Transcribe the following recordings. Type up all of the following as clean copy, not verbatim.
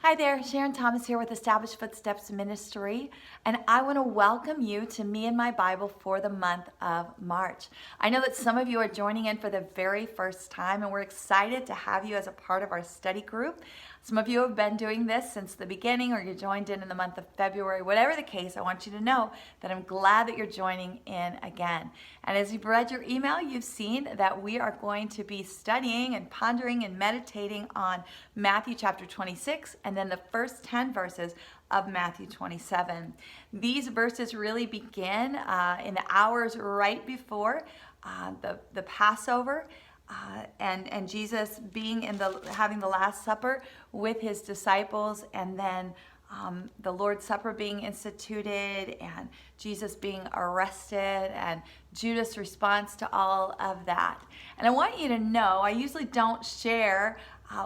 Hi there, Sharon Thomas here with Established Footsteps Ministry, and I want to welcome you to Me and My Bible for the month of March. I know that some of you are joining in for the very first time, and we're excited to have you as a part of our study group. Some of you have been doing this since the beginning, or you joined in the month of February. Whatever the case, I want you to know that I'm glad that you're joining in again. And as you've read your email, you've seen that we are going to be studying and pondering and meditating on Matthew chapter 26 and then the first 10 verses of Matthew 27. These verses really begin in the hours right before the Passover. And Jesus being having the Last Supper with his disciples, and then the Lord's Supper being instituted, and Jesus being arrested, and Judas' response to all of that. And I want you to know, I usually don't share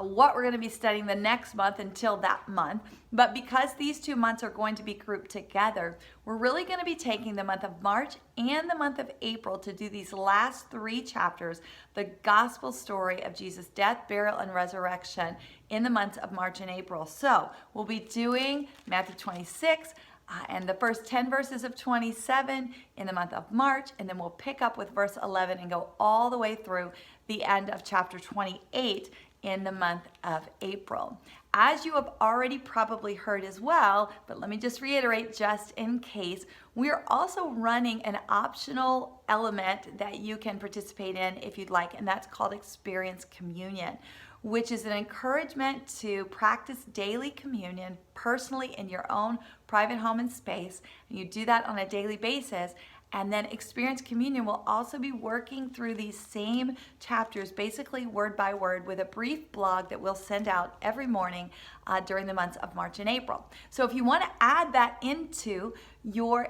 what we're going to be studying the next month until that month. But because these 2 months are going to be grouped together, we're really going to be taking the month of March and the month of April to do these last 3 chapters, the gospel story of Jesus' death, burial, and resurrection in the months of March and April. So we'll be doing Matthew 26, and the first 10 verses of 27 in the month of March, and then we'll pick up with verse 11 and go all the way through the end of chapter 28 in the month of April. As you have already probably heard as well, but let me just reiterate just in case, we are also running an optional element that you can participate in if you'd like, and that's called Experience Communion, which is an encouragement to practice daily communion personally in your own private home and space. And you do that on a daily basis. And then Experience Communion will also be working through these same chapters, basically word by word, with a brief blog that we'll send out every morning during the months of March and April. So if you want to add that into your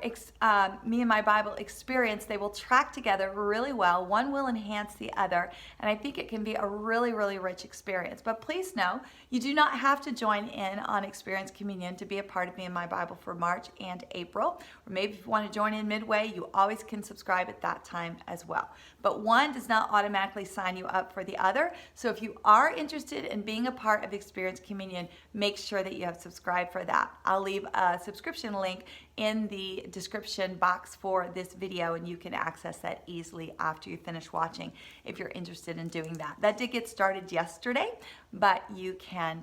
Me and My Bible experience, they will track together really well. One will enhance the other, and I think it can be a really, really rich experience. But please know, you do not have to join in on Experience Communion to be a part of Me and My Bible for March and April. Or maybe if you want to join in midway, you always can subscribe at that time as well. But one does not automatically sign you up for the other. So if you are interested in being a part of Experience Communion, make sure that you have subscribed for that. I'll leave a subscription link in the description box for this video, and you can access that easily after you finish watching if you're interested in doing that. That did get started yesterday, but you can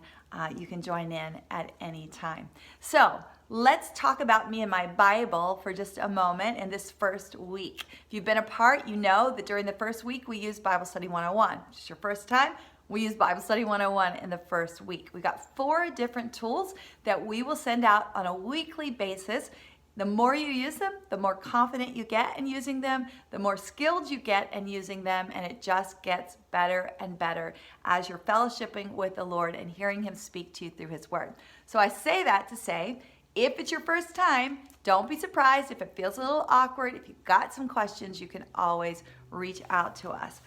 join in at any time. So let's talk about Me and My Bible for just a moment in this first week. If you've been a part, you know that during the first week we use Bible Study 101. If it's your first time, we use Bible Study 101 in the first week. We got 4 different tools that we will send out on a weekly basis. The more you use them, the more confident you get in using them, the more skilled you get in using them, and it just gets better and better as you're fellowshipping with the Lord and hearing Him speak to you through His Word. So I say that to say, if it's your first time, don't be surprised if it feels a little awkward. If you've got some questions, you can always reach out to us.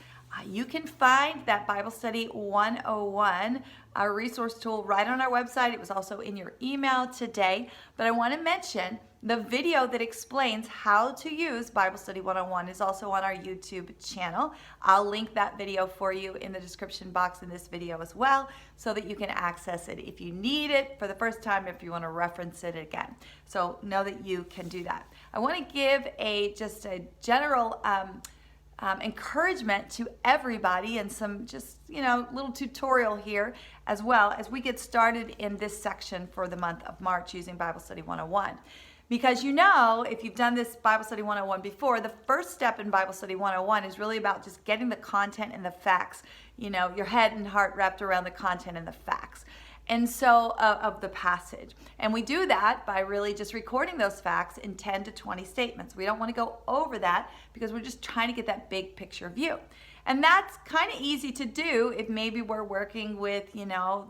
You can find that Bible Study 101 resource tool right on our website. It was also in your email today. But I want to mention the video that explains how to use Bible Study 101 is also on our YouTube channel. I'll link that video for you in the description box in this video as well, so that you can access it if you need it for the first time, if you want to reference it again. So know that you can do that. I want to give just a general encouragement to everybody, and some just little tutorial here as well as we get started in this section for the month of March using Bible Study 101. Because if you've done this Bible Study 101 before, the first step in Bible Study 101 is really about just getting the content and the facts, your head and heart wrapped around the content and the facts. And so of the passage. And we do that by really just recording those facts in 10 to 20 statements. We don't want to go over that because we're just trying to get that big picture view. And that's kind of easy to do if maybe we're working with,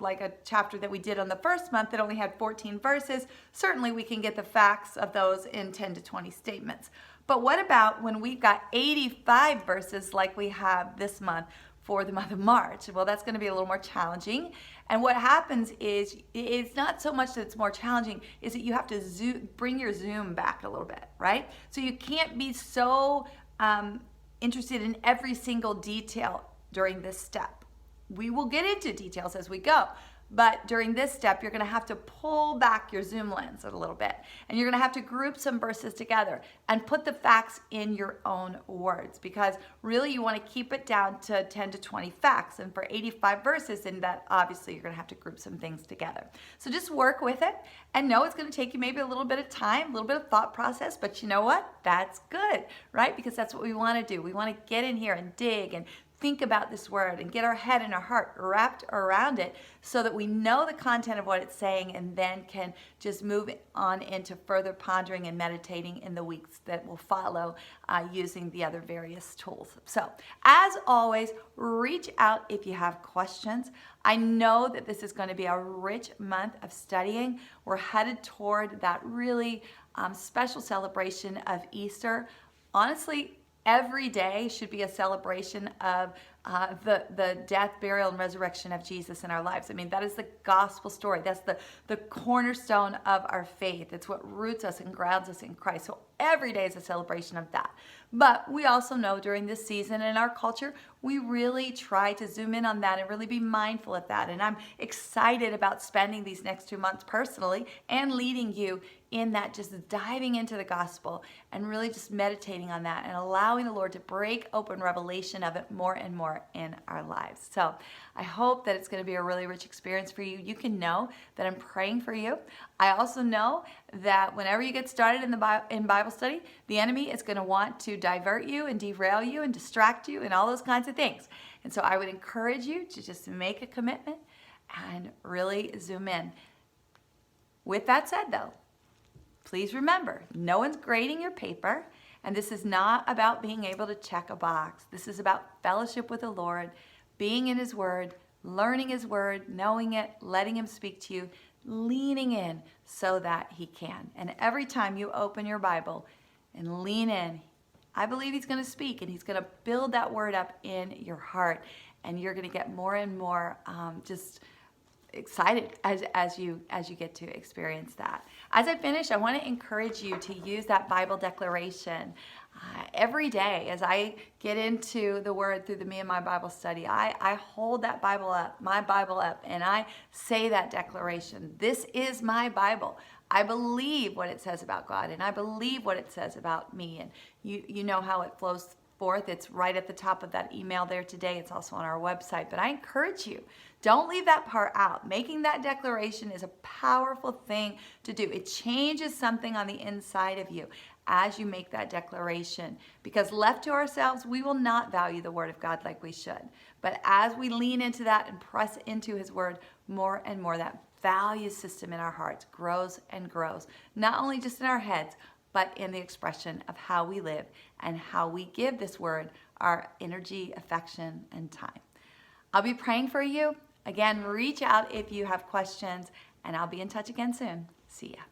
like a chapter that we did on the first month that only had 14 verses. Certainly we can get the facts of those in 10 to 20 statements. But what about when we've got 85 verses like we have this month for the month of March? Well, that's going to be a little more challenging. And what happens is, it's not so much that it's more challenging, is that you have to bring your zoom back a little bit, right? So you can't be so interested in every single detail during this step. We will get into details as we go, But during this step, you're going to have to pull back your zoom lens a little bit. And you're going to have to group some verses together and put the facts in your own words, because really you want to keep it down to 10 to 20 facts. And for 85 verses, in that, obviously you're going to have to group some things together. So just work with it and know it's going to take you maybe a little bit of time, a little bit of thought process, but you know what? That's good, right? Because that's what we want to do. We want to get in here and dig and think about this word and get our head and our heart wrapped around it so that we know the content of what it's saying, and then can just move on into further pondering and meditating in the weeks that will follow using the other various tools. So as always, reach out if you have questions. I know that this is going to be a rich month of studying. We're headed toward that really special celebration of Easter. Honestly, every day should be a celebration of the death, burial, and resurrection of Jesus in our lives. I mean, that is the gospel story. That's the cornerstone of our faith. It's what roots us and grounds us in Christ. So every day is a celebration of that. But we also know during this season in our culture, we really try to zoom in on that and really be mindful of that. And I'm excited about spending these next 2 months personally and leading you in that, just diving into the gospel and really just meditating on that and allowing the Lord to break open revelation of it more and more in our lives. So I hope that it's going to be a really rich experience for you. You can know that I'm praying for you. I also know that whenever you get started in Bible study, the enemy is going to want to divert you and derail you and distract you and all those kinds of things. And so I would encourage you to just make a commitment and really zoom in. With that said, though, please remember, no one's grading your paper, and this is not about being able to check a box. This is about fellowship with the Lord, being in His Word, learning His Word, knowing it, letting Him speak to you, leaning in so that He can. And every time you open your Bible and lean in, I believe He's going to speak, and He's going to build that Word up in your heart, and you're going to get more and more just excited as you get to experience that. As I finish, I want to encourage you to use that Bible declaration every day. As I get into the Word through the Me and My Bible study, I hold that Bible up, my Bible up, and I say that declaration. This is my Bible. I believe what it says about God, and I believe what it says about me. And you know how it flows forth. It's right at the top of that email there today. It's also on our website. But I encourage you, don't leave that part out. Making that declaration is a powerful thing to do. It changes something on the inside of you as you make that declaration. Because left to ourselves, we will not value the Word of God like we should. But as we lean into that and press into His Word more and more, that value system in our hearts grows and grows. Not only just in our heads, but in the expression of how we live and how we give this Word our energy, affection, and time. I'll be praying for you. Again, reach out if you have questions, and I'll be in touch again soon. See ya.